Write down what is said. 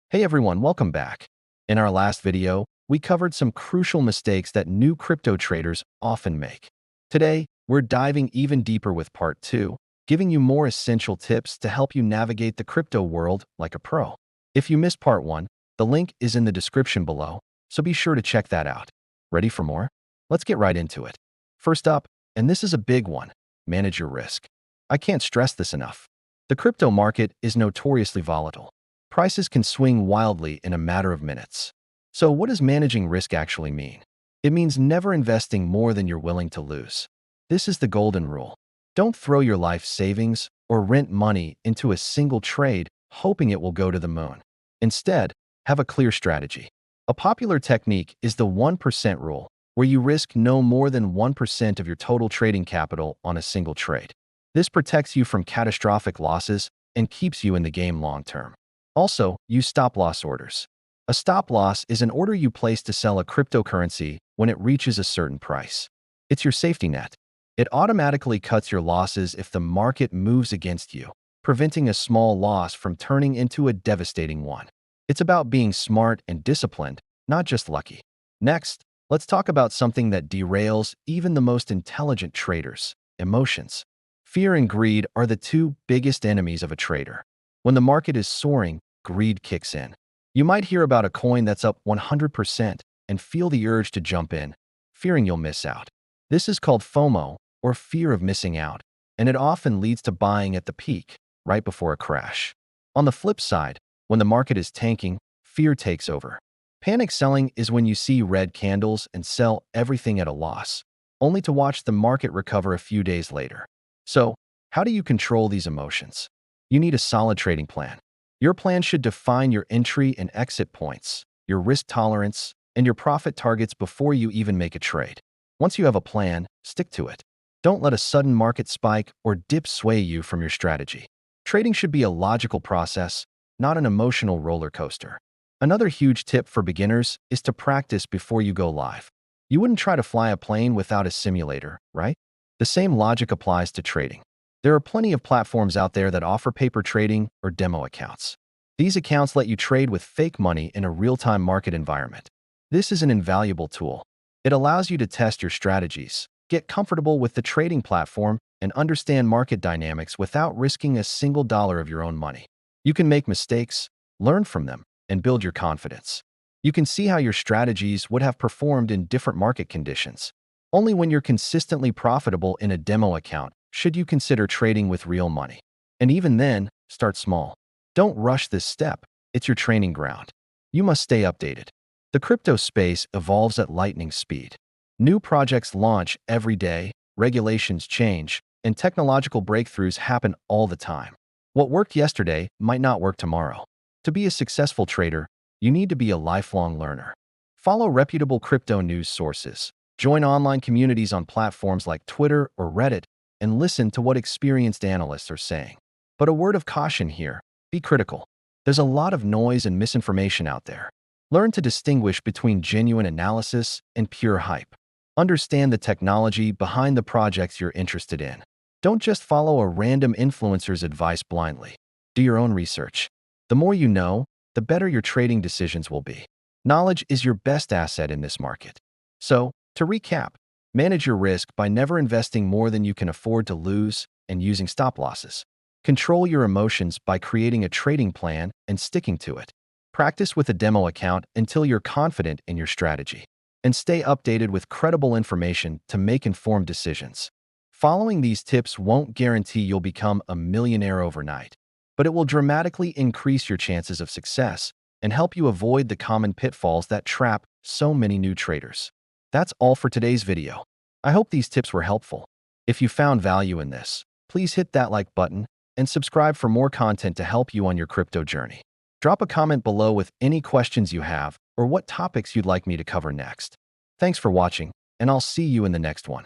Hey everyone, welcome back. In our last video, we covered some crucial mistakes that new crypto traders often make. Today, we're diving even deeper with part 2, giving you more essential tips to help you navigate the crypto world like a pro. If you missed part 1, the link is in the description below, so be sure to check that out. Ready for more? Let's get right into it. First up, and this is a big one, manage your risk. I can't stress this enough. The crypto market is notoriously volatile. Prices can swing wildly in a matter of minutes. So what does managing risk actually mean? It means never investing more than you're willing to lose. This is the golden rule. Don't throw your life savings or rent money into a single trade hoping it will go to the moon. Instead, have a clear strategy. A popular technique is the 1% rule, where you risk no more than 1% of your total trading capital on a single trade. This protects you from catastrophic losses and keeps you in the game long term. Also, use stop-loss orders. A stop-loss is an order you place to sell a cryptocurrency when it reaches a certain price. It's your safety net. It automatically cuts your losses if the market moves against you, preventing a small loss from turning into a devastating one. It's about being smart and disciplined, not just lucky. Next, let's talk about something that derails even the most intelligent traders: emotions. Fear and greed are the two biggest enemies of a trader. When the market is soaring, greed kicks in. You might hear about a coin that's up 100% and feel the urge to jump in, fearing you'll miss out. This is called FOMO, or fear of missing out, and it often leads to buying at the peak, right before a crash. On the flip side, when the market is tanking, fear takes over. Panic selling is when you see red candles and sell everything at a loss, only to watch the market recover a few days later. So, how do you control these emotions? You need a solid trading plan. Your plan should define your entry and exit points, your risk tolerance, and your profit targets before you even make a trade. Once you have a plan, stick to it. Don't let a sudden market spike or dip sway you from your strategy. Trading should be a logical process, not an emotional roller coaster. Another huge tip for beginners is to practice before you go live. You wouldn't try to fly a plane without a simulator, right? The same logic applies to trading. There are plenty of platforms out there that offer paper trading or demo accounts. These accounts let you trade with fake money in a real-time market environment. This is an invaluable tool. It allows you to test your strategies, get comfortable with the trading platform, and understand market dynamics without risking a single dollar of your own money. You can make mistakes, learn from them, and build your confidence. You can see how your strategies would have performed in different market conditions. Only when you're consistently profitable in a demo account should you consider trading with real money. And even then, start small. Don't rush this step. It's your training ground. You must stay updated. The crypto space evolves at lightning speed. New projects launch every day, regulations change, and technological breakthroughs happen all the time. What worked yesterday might not work tomorrow. To be a successful trader, you need to be a lifelong learner. Follow reputable crypto news sources. Join online communities on platforms like Twitter or Reddit, and listen to what experienced analysts are saying. But a word of caution here: be critical. There's a lot of noise and misinformation out there. Learn to distinguish between genuine analysis and pure hype. Understand the technology behind the projects you're interested in. Don't just follow a random influencer's advice blindly. Do your own research. The more you know, the better your trading decisions will be. Knowledge is your best asset in this market. So, to recap, manage your risk by never investing more than you can afford to lose and using stop losses. Control your emotions by creating a trading plan and sticking to it. Practice with a demo account until you're confident in your strategy. And stay updated with credible information to make informed decisions. Following these tips won't guarantee you'll become a millionaire overnight, but it will dramatically increase your chances of success and help you avoid the common pitfalls that trap so many new traders. That's all for today's video. I hope these tips were helpful. If you found value in this, please hit that like button and subscribe for more content to help you on your crypto journey. Drop a comment below with any questions you have or what topics you'd like me to cover next. Thanks for watching, and I'll see you in the next one.